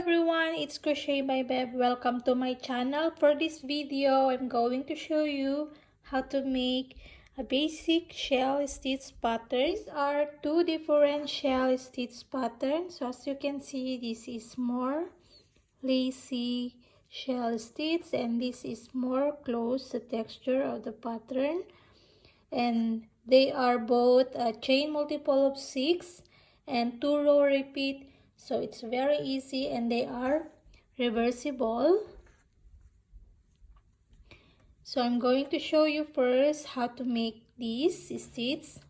everyone, it's Crochet by Beb. Welcome to my channel. For this video, I'm going to show you how to make a basic shell stitch pattern. These are two different shell stitch patterns. So as you can see, this is more lacy shell stitch and this is more close the texture of the pattern. And they are both a chain multiple of 6 and 2 row repeat, so it's very easy, and they are reversible. So I'm going to show you first how to make these stitches.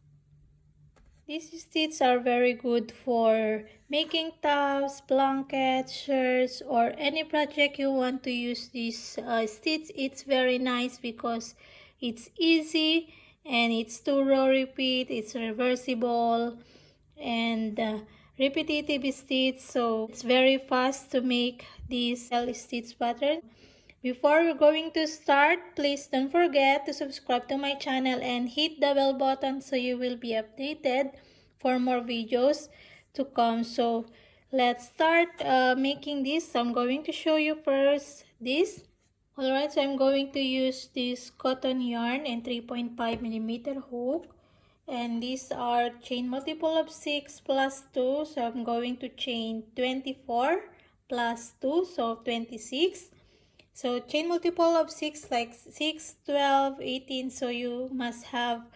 These stitches are very good for making tops, blankets, shirts, or any project you want to use this stitch. It's very nice because it's easy and it's 2 row repeat, it's reversible, and repetitive stitch, so it's very fast to make this stitch pattern. Before we're going to start, please don't forget to subscribe to my channel and hit the bell button so you will be updated for more videos to come. So let's start making this. So I'm going to show you first this. Alright, so I'm going to use this cotton yarn and 3.5mm hook, and these are chain multiple of 6 plus 2, so I'm going to chain 24 plus 2, so 26. So chain multiple of 6 like 6, 12, 18, so you must have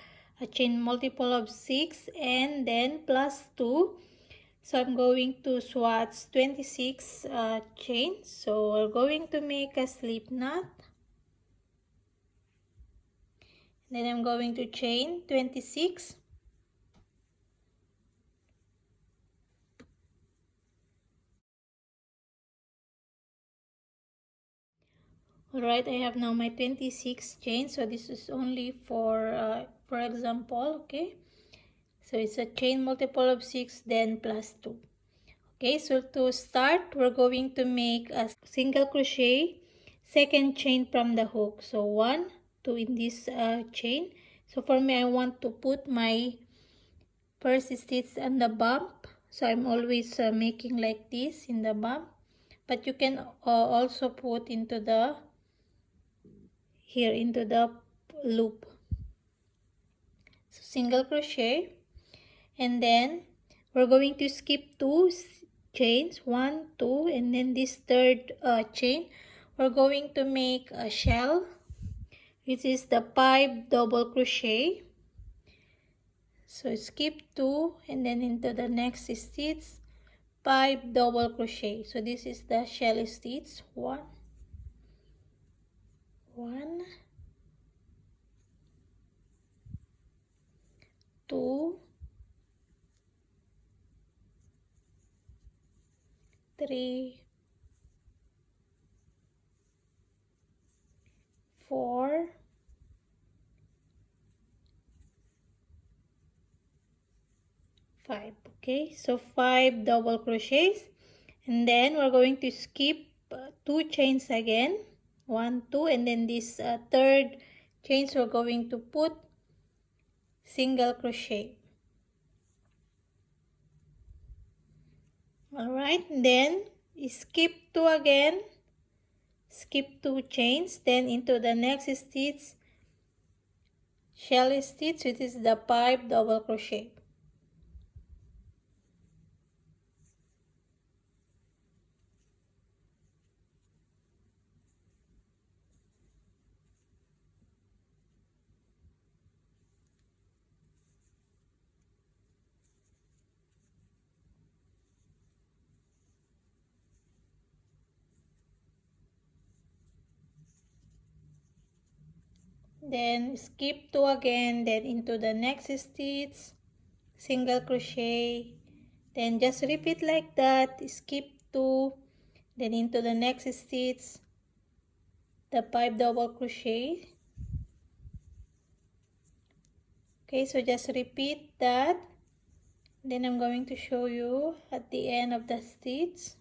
a chain multiple of 6 and then plus 2. So I'm going to swatch 26 chains. So we're going to make a slip knot. Then I'm going to chain 26. Alright, I have now my 26 chains. So this is only for example, okay? So it's a chain multiple of 6 then plus 2. Okay, so to start, we're going to make a single crochet, second chain from the hook. So 1, 2 in this chain. So for me, I want to put my first stitch on the bump. So I'm always making like this in the bump. But you can also put into the, here into the loop. So single crochet. And then we're going to skip 2 chains, 1, 2, and then this third chain we're going to make a shell, which is the 5 double crochet. So skip 2 and then into the next stitch 5 double crochet. So this is the shell stitch. 1, 2, 3, 4, 5. Okay, so 5 double crochets, and then we're going to skip 2 chains again, 1, 2, and then this third chains we're going to put single crochet. All right, then skip 2 again, skip 2 chains, then into the next stitch shell stitch, which is the 5 double crochet. Then skip 2 again, then into the next stitch single crochet, then just repeat like that, skip 2, then into the next stitch the 5 double crochet. Okay, so just repeat that, then I'm going to show you at the end of the stitch.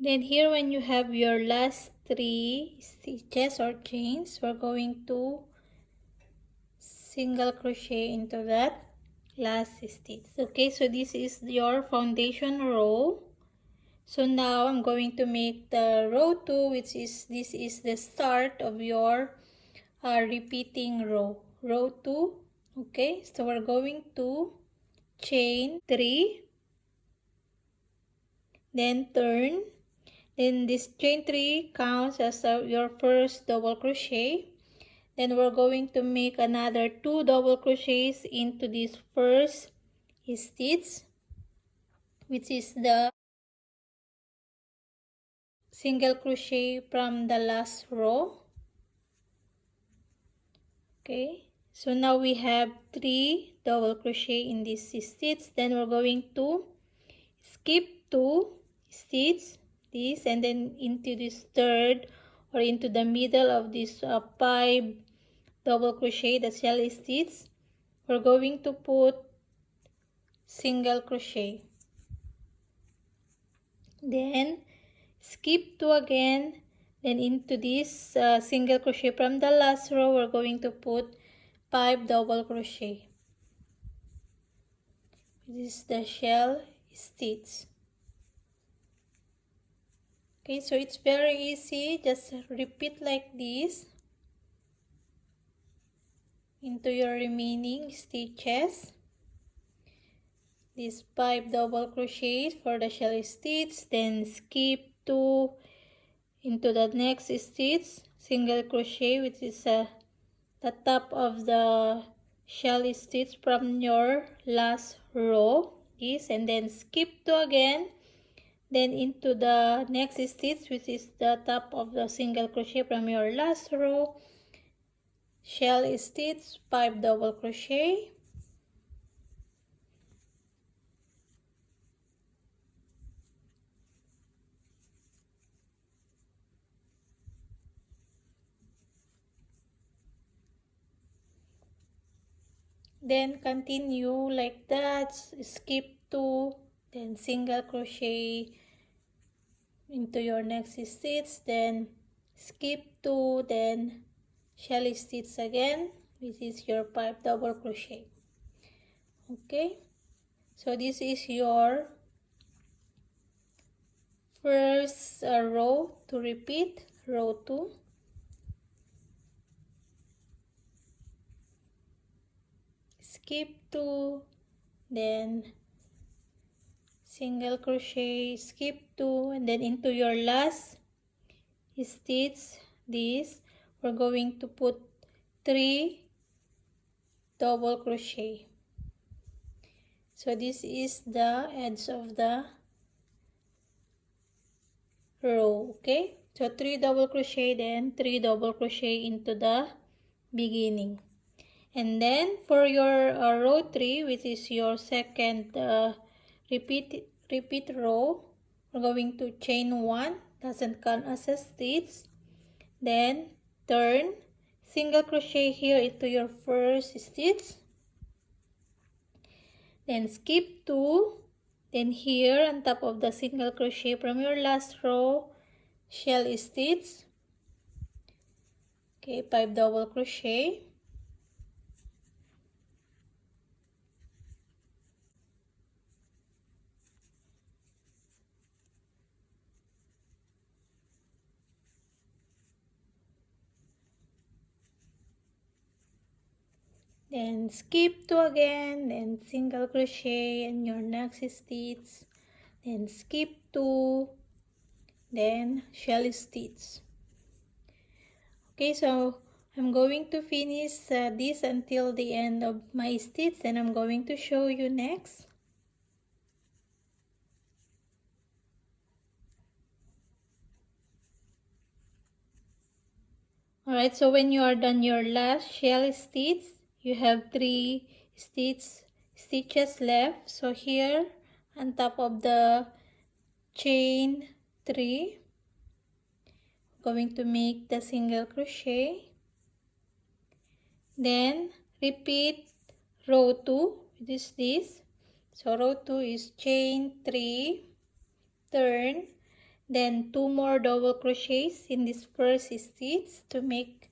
Then here, when you have your last 3 stitches or chains, we're going to single crochet into that last stitch. Okay, so this is your foundation row. So now I'm going to make the row 2, which is this is the start of your repeating row 2. Okay, so we're going to chain 3, then turn. Then this chain 3 counts as your first double crochet. Then we're going to make another 2 double crochets into this first stitch, which is the single crochet from the last row. Okay, so now we have 3 double crochet in this stitch. Then we're going to skip 2 stitch this, and then into this third or into the middle of this 5 double crochet, the shell stitch, we're going to put single crochet. Then skip 2 again, then into this single crochet from the last row, we're going to put 5 double crochet. This is the shell stitch. Okay, so it's very easy. Just repeat like this into your remaining stitches. These 5 double crochets for the shell stitch, then skip 2 into the next stitch, single crochet, which is the top of the shell stitch from your last row, this, and then skip 2 again, then into the next stitch, which is the top of the single crochet from your last row, shell stitch, 5 double crochet. Then continue like that, skip 2, then single crochet into your next stitch, then skip 2, then shell stitch again, which is your 5 double crochet. Okay, so this is your first row to repeat, row 2. Skip 2, then single crochet, skip 2, and then into your last stitch, this, we're going to put 3 double crochet. So this is the edge of the row. Okay, so 3 double crochet, then 3 double crochet into the beginning. And then for your row 3, which is your second repeat row, we're going to chain 1, doesn't count as a stitch, then turn, single crochet here into your first stitch, then skip 2, then here on top of the single crochet from your last row, shell stitch. Okay, 5 double crochet. Then skip 2 again, then single crochet in your next stitch, then skip 2, then shell stitch. Okay, so I'm going to finish this until the end of my stitch, and I'm going to show you next. Alright, so when you are done your last shell stitch, you have 3 stitches left. So here on top of the chain 3, going to make the single crochet, then repeat row 2, which is this. So row 2 is chain 3, turn, then 2 more double crochets in this first stitch to make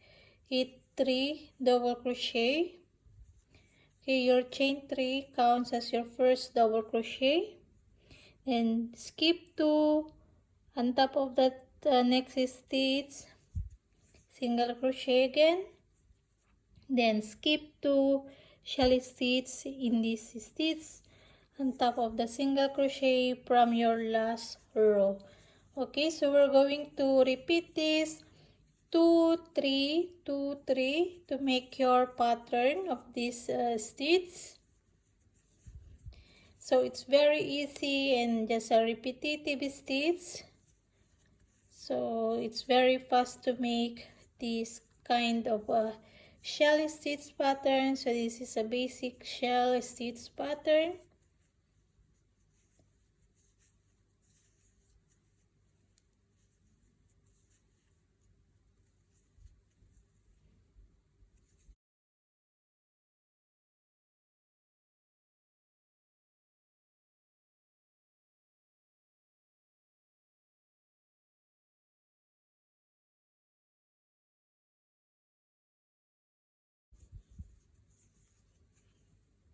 it 3 double crochet. Okay, your chain 3 counts as your first double crochet, and skip 2 on top of that next stitch, single crochet again, then skip 2 shell stitch in this stitch on top of the single crochet from your last row. Okay, so we're going to repeat this 2 3 2 3 to make your pattern of this stitch. So it's very easy and just a repetitive stitch. So it's very fast to make this kind of a shell stitch pattern. So this is a basic shell stitch pattern.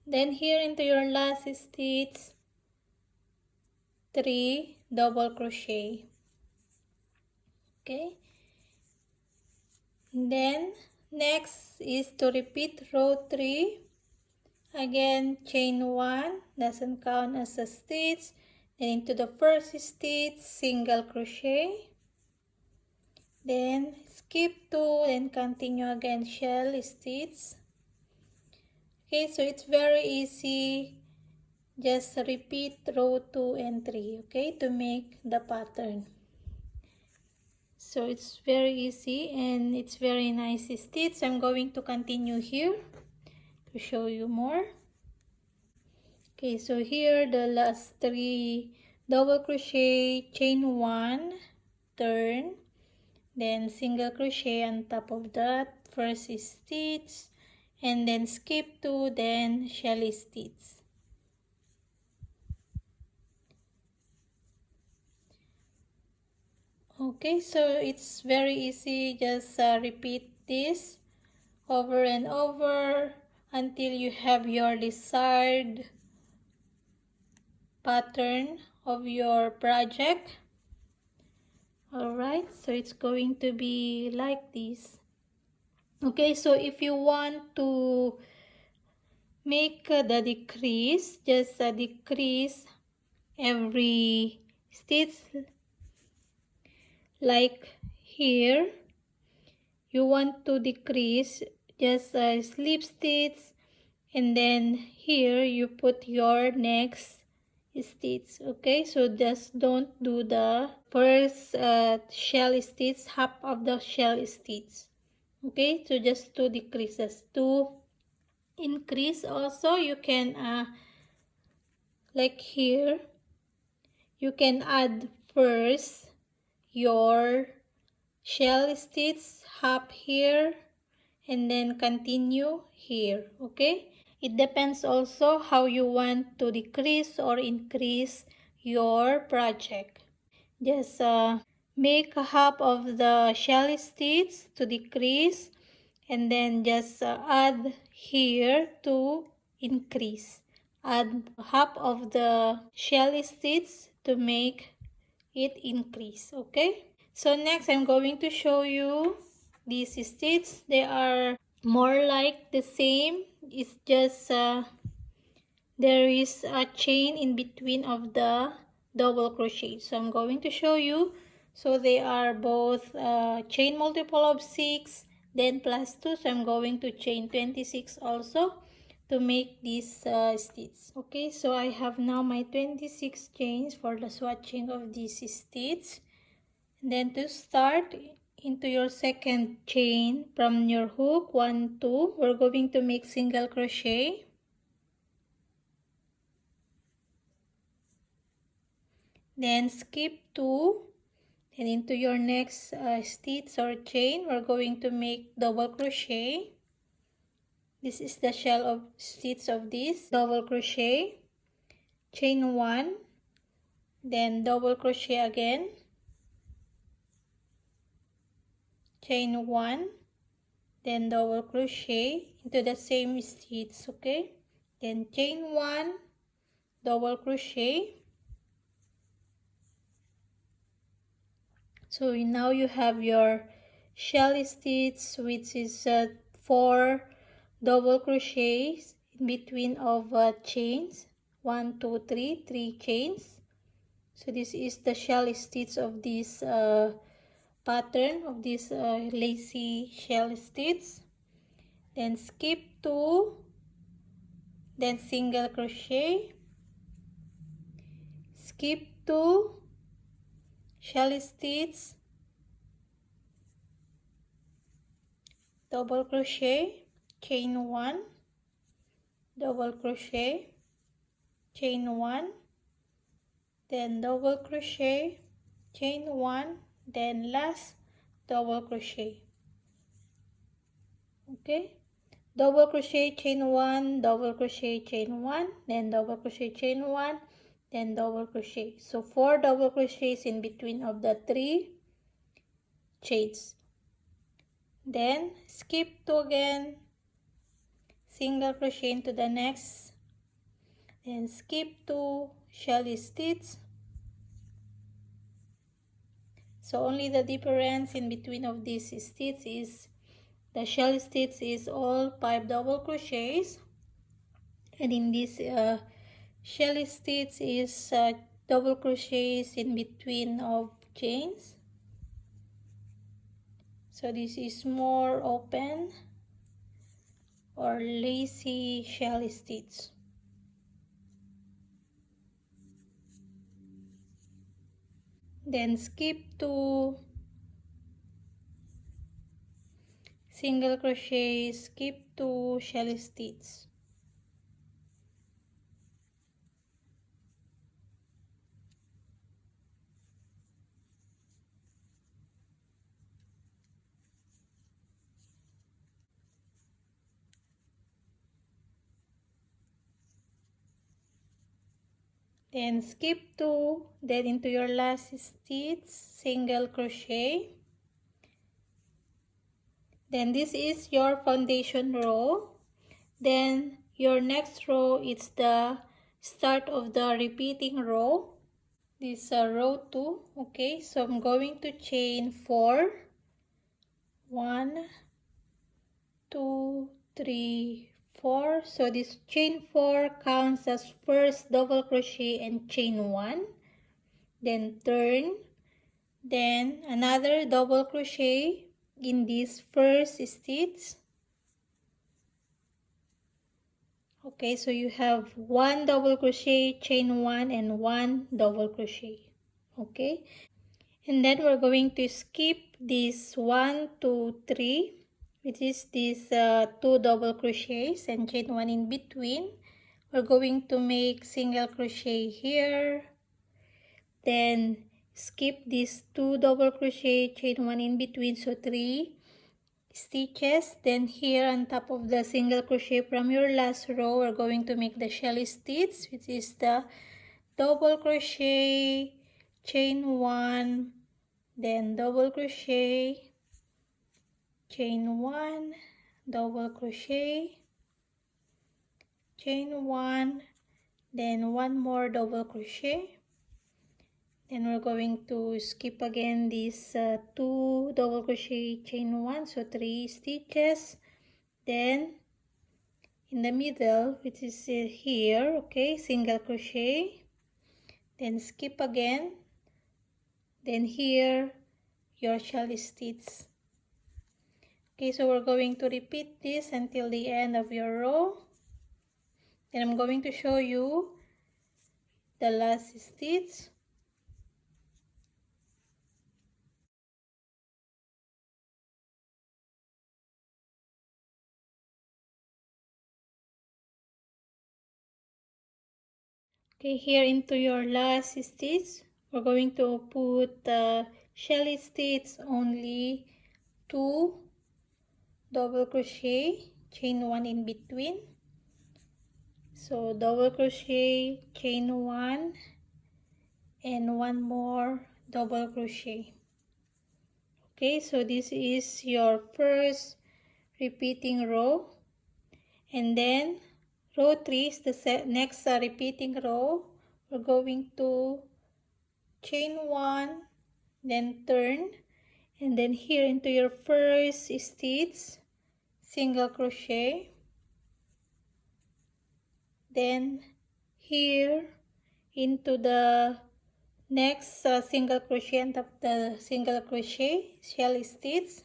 Then here into your last stitch, 3 double crochet. Okay, then next is to repeat row 3. Again, chain 1, doesn't count as a stitch. Then into the first stitch, single crochet, then skip 2, then continue again shell stitch. Okay, so it's very easy. Just repeat row 2 and 3, okay, to make the pattern. So it's very easy and it's very nice stitch. I'm going to continue here to show you more. Okay, so here the last 3 double crochet, chain 1, turn, then single crochet on top of that first stitch, and then skip 2, then shell stitch. Okay, so it's very easy. Just repeat this over and over until you have your desired pattern of your project. Alright, so it's going to be like this. Okay, so if you want to make the decrease, just decrease every stitch. Like here, you want to decrease just a slip stitch, and then here you put your next stitch. Okay, so just don't do the first shell stitch, half of the shell stitch. Okay, so just 2 decreases. To increase also, you can like here, you can add first your shell stitch half here and then continue here. Okay, it depends also how you want to decrease or increase your project. Just make a half of the shell stitch to decrease, and then just add here to increase. Add half of the shell stitch to make it increase. Okay, so next I'm going to show you these stitches. They are more like the same. It's just there is a chain in between of the double crochet. So I'm going to show you. So they are both chain multiple of 6, then plus 2. So I'm going to chain 26 also to make this stitch. Okay, so I have now my 26 chains for the swatching of this stitch. Then to start, into your second chain from your hook, 1 2, we're going to make single crochet, then skip 2, and into your next stitch or chain, we're going to make double crochet. This is the shell of stitch of this double crochet, chain 1, then double crochet again, chain 1, then double crochet into the same stitch, okay? Then chain 1, double crochet. So now you have your shell stitch, which is 4 double crochets in between of chains. 1, 2, 3, 3 chains. So this is the shell stitch of this pattern of this lacy shell stitch. Then skip 2, then single crochet, skip 2, shell stitch, double crochet, chain 1, double crochet, chain 1, then double crochet, chain 1, then last double crochet. Okay, double crochet, chain 1, double crochet, chain 1, then double crochet, chain 1, then double crochet. So 4 double crochets in between of the 3 chains. Then skip 2 again, single crochet into the next, then skip 2, shell stitch. So only the difference in between of these stitches is the shell stitch is all 5 double crochets, and in this shell stitch is double crochets in between of chains. So this is more open or lacy shell stitch. Then skip 2, single crochet, skip 2, shell stitch. Then skip 2, then into your last stitch, single crochet. Then this is your foundation row. Then your next row is the start of the repeating row. This is row 2. Okay, so I'm going to chain 4. 1, 2, 3, 4. So this chain 4 counts as first double crochet and chain 1. Then turn. Then another double crochet in this first stitch. Okay, so you have 1 double crochet, chain 1, and 1 double crochet. Okay, and then we're going to skip this 1, 2, 3, which is this 2 double crochets and chain 1 in between. We're going to make single crochet here, then skip this 2 double crochet, chain 1 in between, so 3 stitches. Then here on top of the single crochet from your last row, we're going to make the shell stitch, which is the double crochet, chain 1, then double crochet, chain 1, double crochet, chain 1, then 1 more double crochet. Then we're going to skip again this 2 double crochet, chain 1, so 3 stitches. Then in the middle, which is here, okay, single crochet, then skip again, then here your shell stitch. Okay, so we're going to repeat this until the end of your row. Then I'm going to show you the last stitch. Okay, here into your last stitch, we're going to put the shell stitch only 2 double crochet, chain 1 in between. So double crochet, chain 1, and 1 more double crochet. Okay, so this is your first repeating row, and then row 3 is the next repeating row. We're going to chain 1, then turn, and then here into your first stitch, single crochet, then here into the next single crochet and the single crochet shell stitch.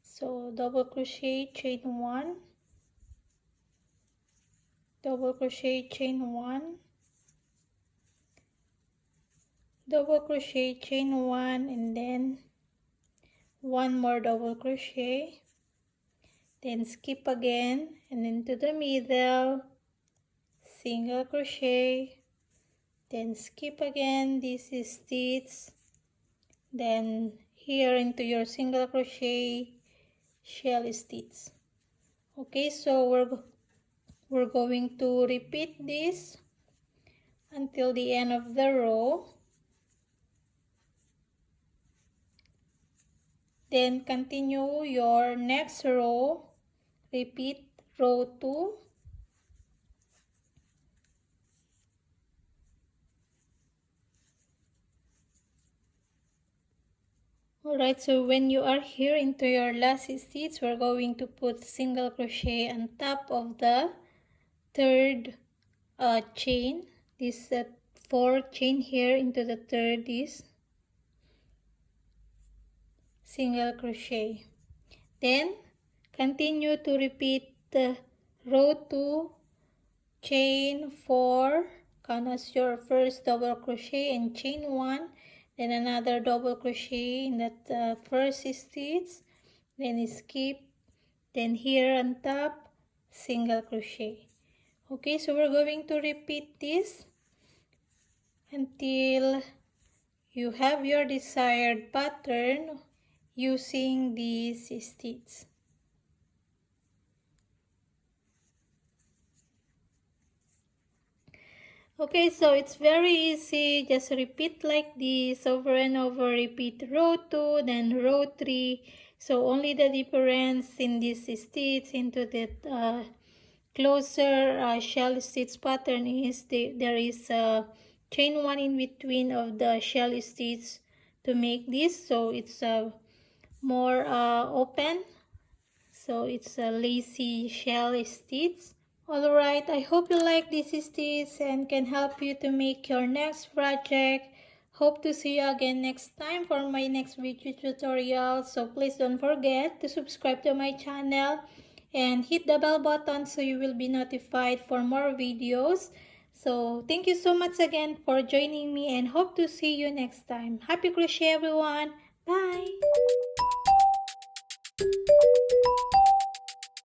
So double crochet, chain 1, double crochet, chain 1, double crochet, chain 1, and then one more double crochet, then skip again and into the middle, single crochet, then skip again, this is stitch, then here into your single crochet shell stitch. Okay, so we're going to repeat this until the end of the row. Then continue your next row, repeat row 2. Alright, so when you are here into your last stitch, we're going to put single crochet on top of the third chain. This 4 chain here into the third is single crochet. Then continue to repeat row 2, chain 4, count as your first double crochet and chain 1, then another double crochet in that first stitch, then skip, then here on top single crochet. Okay, so we're going to repeat this until you have your desired pattern using these stitches. Okay, so it's very easy. Just repeat like this over and over. Repeat row 2, then row 3. So only the difference in this stitch into the closer shell stitch pattern is there is a chain 1 in between of the shell stitch to make this. So it's more open. So it's a lacy shell stitch. Alright, I hope you like this stitch and can help you to make your next project. Hope to see you again next time for my next video tutorial. So please don't forget to subscribe to my channel and hit the bell button so you will be notified for more videos. So thank you so much again for joining me and hope to see you next time. Happy crochet everyone. Bye.